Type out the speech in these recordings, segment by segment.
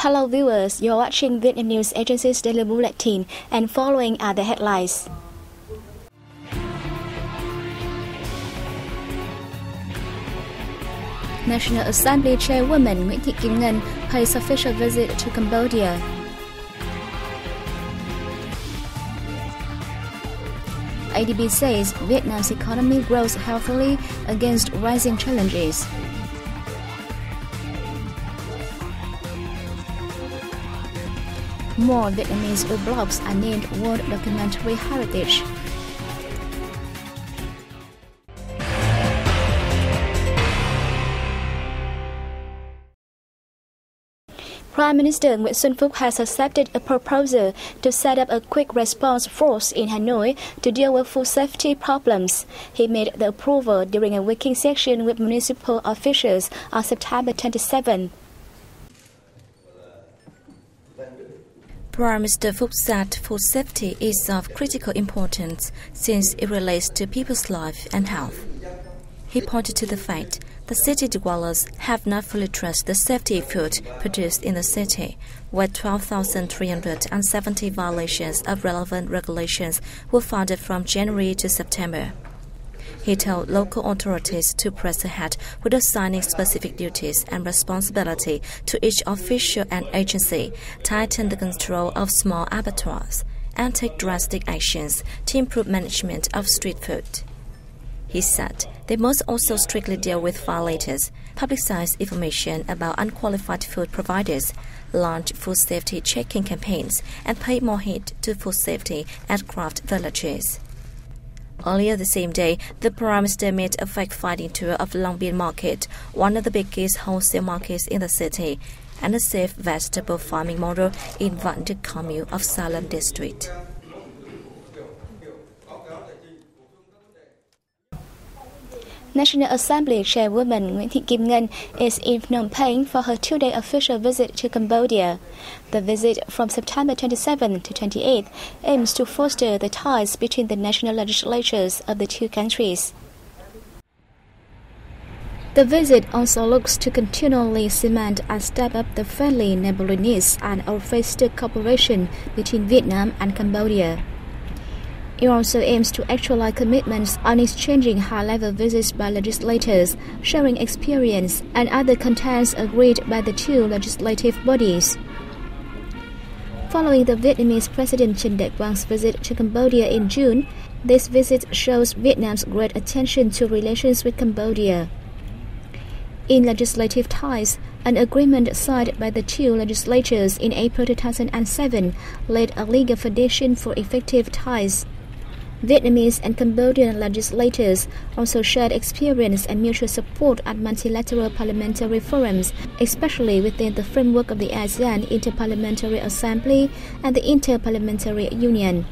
Hello viewers, you're watching VNA News Agency's Daily Bulletin, and following are the headlines. National Assembly Chairwoman Nguyễn Thị Kim Ngân pays official visit to Cambodia. ADB says Vietnam's economy grows healthily against rising challenges. More Vietnamese food blogs are named World Documentary Heritage. Prime Minister Nguyễn Xuân Phúc has accepted a proposal to set up a quick response force in Hanoi to deal with food safety problems. He made the approval during a working session with municipal officials on September 27. Prime Minister Phúc said food safety is of critical importance since it relates to people's life and health. He pointed to the fact that city dwellers have not fully trusted the safety of food produced in the city, where 12,370 violations of relevant regulations were found from January to September. He told local authorities to press ahead with assigning specific duties and responsibility to each official and agency, tighten the control of small abattoirs, and take drastic actions to improve management of street food. He said they must also strictly deal with violators, publicize information about unqualified food providers, launch food safety checking campaigns, and pay more heed to food safety at craft villages. Earlier the same day, the Prime Minister made a fact-finding tour of Long Biên Market, one of the biggest wholesale markets in the city, and a safe vegetable farming model in Vạn Đức commune of Salem district. National Assembly Chairwoman Nguyễn Thị Kim Ngân is in Phnom Penh for her two-day official visit to Cambodia. The visit from September 27 to 28 aims to foster the ties between the national legislatures of the two countries. The visit also looks to continually cement and step up the friendly neighborliness and old-fashioned cooperation between Vietnam and Cambodia. It also aims to actualize commitments on exchanging high-level visits by legislators, sharing experience, and other contents agreed by the two legislative bodies. Following the Vietnamese President Trần Đại Quang's visit to Cambodia in June, this visit shows Vietnam's great attention to relations with Cambodia. In legislative ties, an agreement signed by the two legislatures in April 2007 laid a legal foundation for effective ties. Vietnamese and Cambodian legislators also shared experience and mutual support at multilateral parliamentary forums, especially within the framework of the ASEAN Inter-Parliamentary Assembly and the Inter-Parliamentary Union.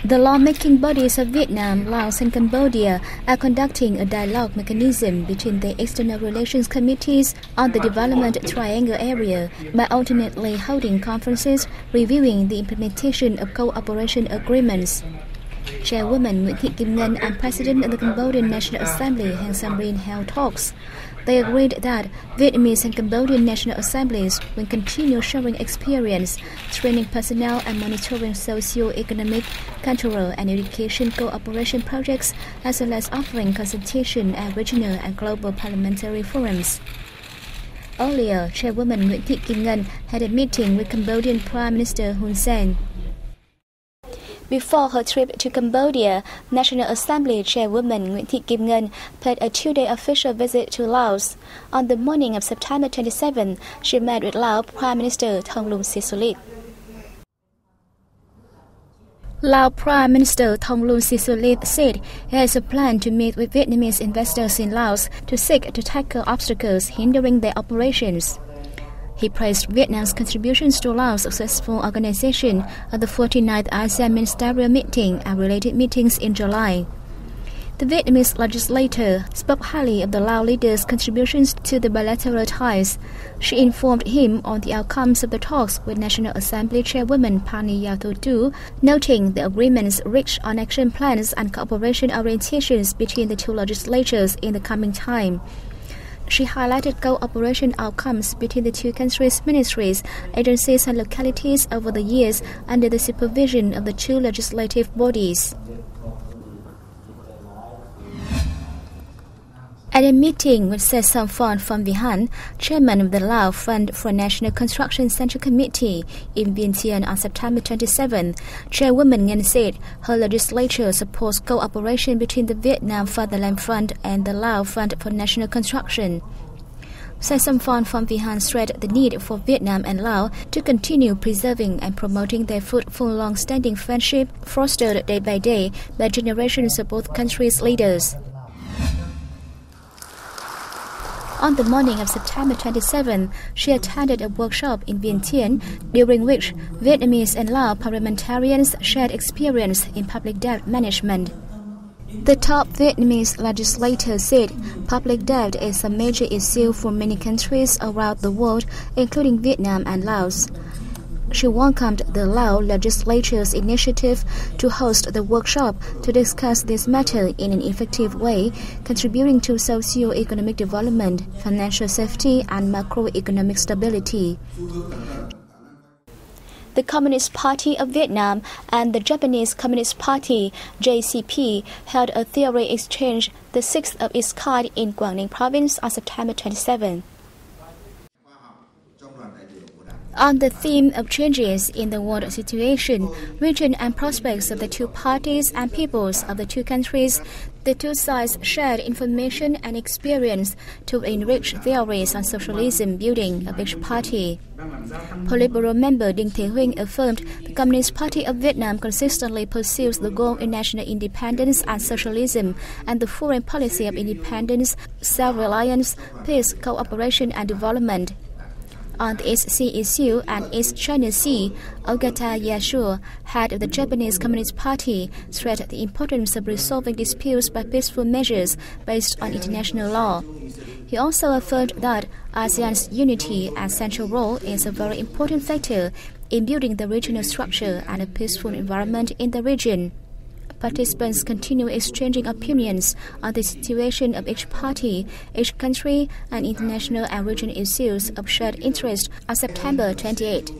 The lawmaking bodies of Vietnam, Laos, and Cambodia are conducting a dialogue mechanism between the External Relations Committees on the Development Triangle area by alternately holding conferences reviewing the implementation of cooperation agreements. Chairwoman Nguyễn Thị Kim Ngân and President of the Cambodian National Assembly Heng Samrin held talks. They agreed that Vietnamese and Cambodian National Assemblies will continue sharing experience, training personnel, and monitoring socio-economic, cultural, and education cooperation projects, as well as offering consultation at regional and global parliamentary forums. Earlier, Chairwoman Nguyễn Thị Kim Ngân had a meeting with Cambodian Prime Minister Hun Sen. Before her trip to Cambodia, National Assembly Chairwoman Nguyễn Thị Kim Ngân paid a two-day official visit to Laos. On the morning of September 27, she met with Laos Prime Minister Thongloun Sisoulith. Laos Prime Minister Thongloun Sisoulith said he has a plan to meet with Vietnamese investors in Laos to seek to tackle obstacles hindering their operations. He praised Vietnam's contributions to Laos' successful organization of the 49th ASEAN Ministerial Meeting and related meetings in July. The Vietnamese legislator spoke highly of the Lao leader's contributions to the bilateral ties. She informed him on the outcomes of the talks with National Assembly Chairwoman Pani Yathotu, noting the agreements reached on action plans and cooperation orientations between the two legislatures in the coming time. She highlighted cooperation outcomes between the two countries' ministries, agencies and localities over the years under the supervision of the two legislative bodies. At a meeting with Samphon Phomvihanh, chairman of the Lao Fund for National Construction Central Committee in Vientiane on September 27, Chairwoman Nguyen said her legislature supports cooperation between the Vietnam Fatherland Fund and the Lao Fund for National Construction. Samphon Phomvihanh stressed the need for Vietnam and Laos to continue preserving and promoting their fruitful long-standing friendship, fostered day by day by generations of both countries' leaders. On the morning of September 27, she attended a workshop in Vientiane, during which Vietnamese and Lao parliamentarians shared experience in public debt management. The top Vietnamese legislator said public debt is a major issue for many countries around the world, including Vietnam and Laos. She welcomed the Lao legislature's initiative to host the workshop to discuss this matter in an effective way, contributing to socio-economic development, financial safety, and macroeconomic stability. The Communist Party of Vietnam and the Japanese Communist Party, JCP, held a theory exchange, the sixth of its kind in Quảng Ninh Province on September 27. On the theme of changes in the world situation, region and prospects of the two parties and peoples of the two countries, the two sides shared information and experience to enrich theories on socialism building of each party. Politburo member Dinh Thế Huynh affirmed the Communist Party of Vietnam consistently pursues the goal in national independence and socialism and the foreign policy of independence, self-reliance, peace, cooperation and development. On the East Sea issue and East China Sea, Ogata Yashur, head of the Japanese Communist Party, stressed the importance of resolving disputes by peaceful measures based on international law. He also affirmed that ASEAN's unity and central role is a very important factor in building the regional structure and a peaceful environment in the region. Participants continue exchanging opinions on the situation of each party, each country, and international and regional issues of shared interest on September 28.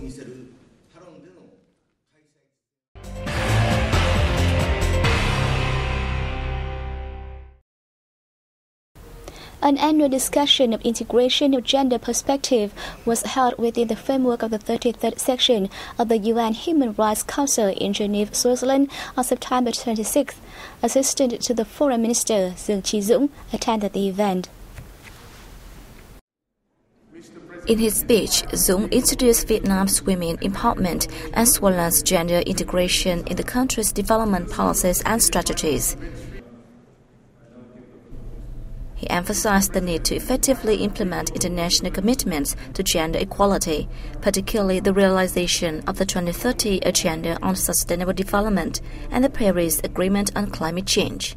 An annual discussion of integration of gender perspective was held within the framework of the 33rd section of the UN Human Rights Council in Geneva, Switzerland on September 26th. Assistant to the Foreign Minister, Dương Chi Dũng, attended the event. In his speech, Dũng introduced Vietnam's women empowerment as well as gender integration in the country's development policies and strategies. He emphasized the need to effectively implement international commitments to gender equality, particularly the realization of the 2030 Agenda on Sustainable Development and the Paris Agreement on Climate Change.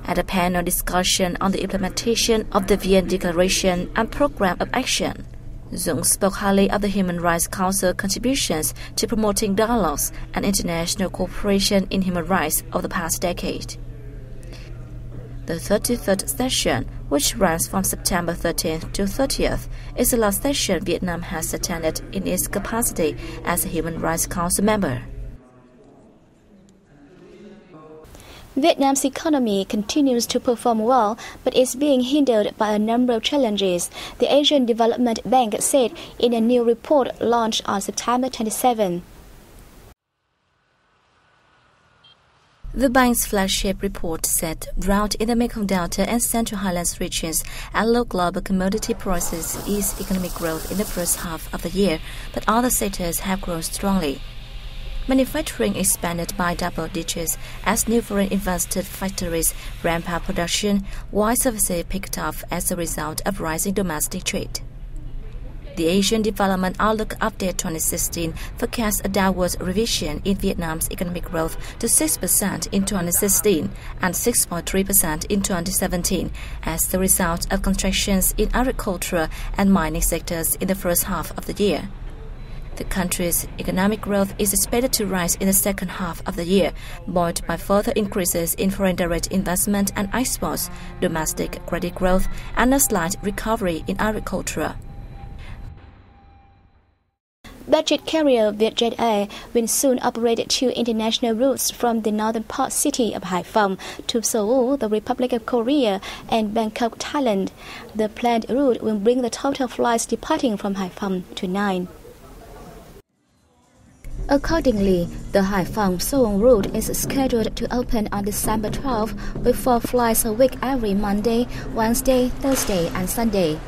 At a panel discussion on the implementation of the VN Declaration and Program of Action, Dũng spoke highly of the Human Rights Council contributions to promoting dialogues and international cooperation in human rights over the past decade. The 33rd session, which runs from September 13th to 30th, is the last session Vietnam has attended in its capacity as a Human Rights Council member. Vietnam's economy continues to perform well, but is being hindered by a number of challenges, the Asian Development Bank said in a new report launched on September 27. The bank's flagship report said drought in the Mekong Delta and Central Highlands regions and low global commodity prices eased economic growth in the first half of the year, but other sectors have grown strongly. Manufacturing expanded by double digits as new foreign invested factories ramp up production, while services picked up as a result of rising domestic trade. The Asian Development Outlook Update 2016 forecasts a downward revision in Vietnam's economic growth to 6% in 2016 and 6.3% in 2017 as the result of contractions in agriculture and mining sectors in the first half of the year. The country's economic growth is expected to rise in the second half of the year, buoyed by further increases in foreign direct investment and exports, domestic credit growth, and a slight recovery in agriculture. Budget carrier Vietjet Air will soon operate 2 international routes from the northern port city of Hải Phòng to Seoul, the Republic of Korea, and Bangkok, Thailand. The planned route will bring the total flights departing from Hải Phòng to 9. Accordingly, the Hải Phòng-Seoul route is scheduled to open on December 12 with 4 flights a week every Monday, Wednesday, Thursday, and Sunday.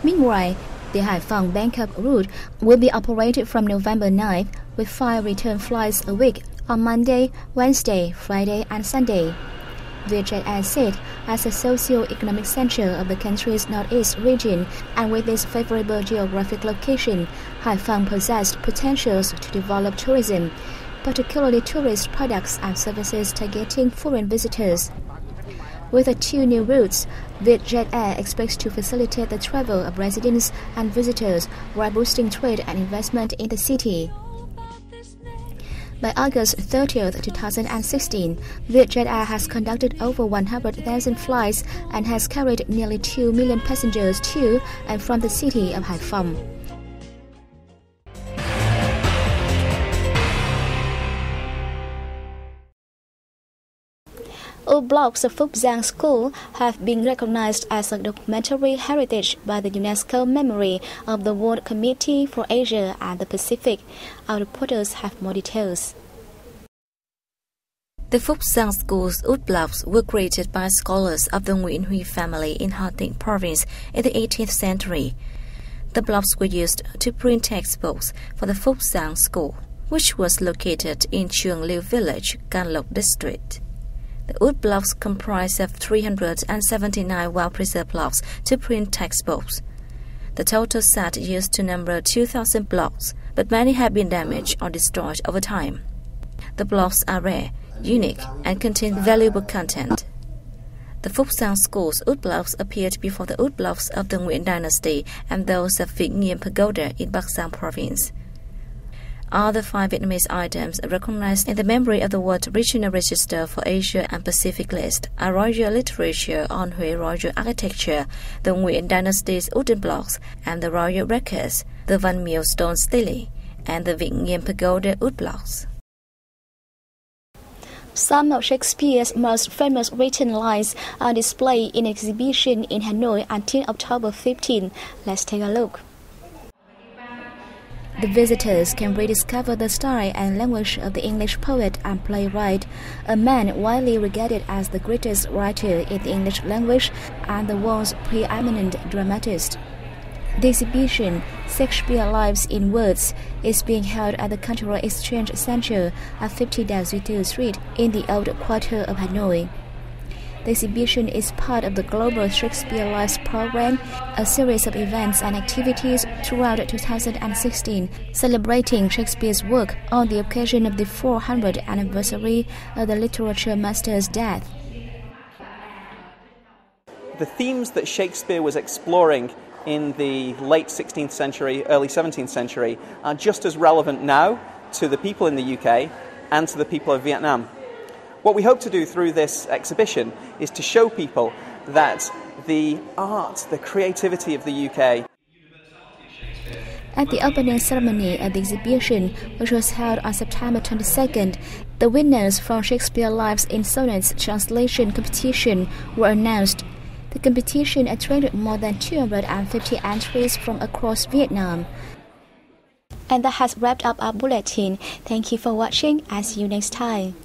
Meanwhile, the Hải Phòng-Bangkok route will be operated from November 9 with 5 return flights a week on Monday, Wednesday, Friday, and Sunday. Vietjet Air said, as a socio-economic center of the country's northeast region and with its favorable geographic location, Hải Phòng possessed potentials to develop tourism, particularly tourist products and services targeting foreign visitors. With the 2 new routes, Vietjet Air expects to facilitate the travel of residents and visitors while boosting trade and investment in the city. By August 30, 2016, Vietjet Air has conducted over 100,000 flights and has carried nearly 2 million passengers to and from the city of Hải Phòng. All blocks of Phúc Giang School have been recognized as a documentary heritage by the UNESCO Memory of the World Committee for Asia and the Pacific. Our reporters have more details. The Phúc Giang School's wood blocks were created by scholars of the Nguyễn Huy family in Hà Tĩnh province in the 18th century. The blocks were used to print textbooks for the Phúc Giang School, which was located in Trường Liêu village, Can Lộc district. The wood blocks comprise of 379 well-preserved blocks to print textbooks. The total set used to number 2,000 blocks, but many have been damaged or destroyed over time. The blocks are rare, unique, and contain valuable content. The Phúc Giang School's wood blocks appeared before the wood blocks of the Nguyễn dynasty and those of VNA Pagoda in Bắc Giang province. All the 5 Vietnamese items recognized in the Memory of the World Regional Register for Asia and Pacific list are royal literature on Huế royal architecture, the Nguyễn dynasty's wooden blocks, and the royal records, the Văn Miếu stone stele, and the VNA Pagoda wood blocks. Some of Shakespeare's most famous written lines are displayed in an exhibition in Hanoi until October 15. Let's take a look. The visitors can rediscover the style and language of the English poet and playwright, a man widely regarded as the greatest writer in the English language and the world's preeminent dramatist. The exhibition, Shakespeare Lives in Words, is being held at the Cultural Exchange Center at 50 Đào Duy Từ Street in the Old Quarter of Hanoi. The exhibition is part of the Global Shakespeare Lives program, a series of events and activities throughout 2016, celebrating Shakespeare's work on the occasion of the 400th anniversary of the literature master's death. The themes that Shakespeare was exploring in the late 16th century, early 17th century, are just as relevant now to the people in the UK and to the people of Vietnam. What we hope to do through this exhibition is to show people that the art, the creativity of the UK. At the opening ceremony of the exhibition, which was held on September 22nd, the winners from Shakespeare Lives in Sonnets translation competition were announced. The competition attracted more than 250 entries from across Vietnam. And that has wrapped up our bulletin. Thank you for watching. I'll see you next time.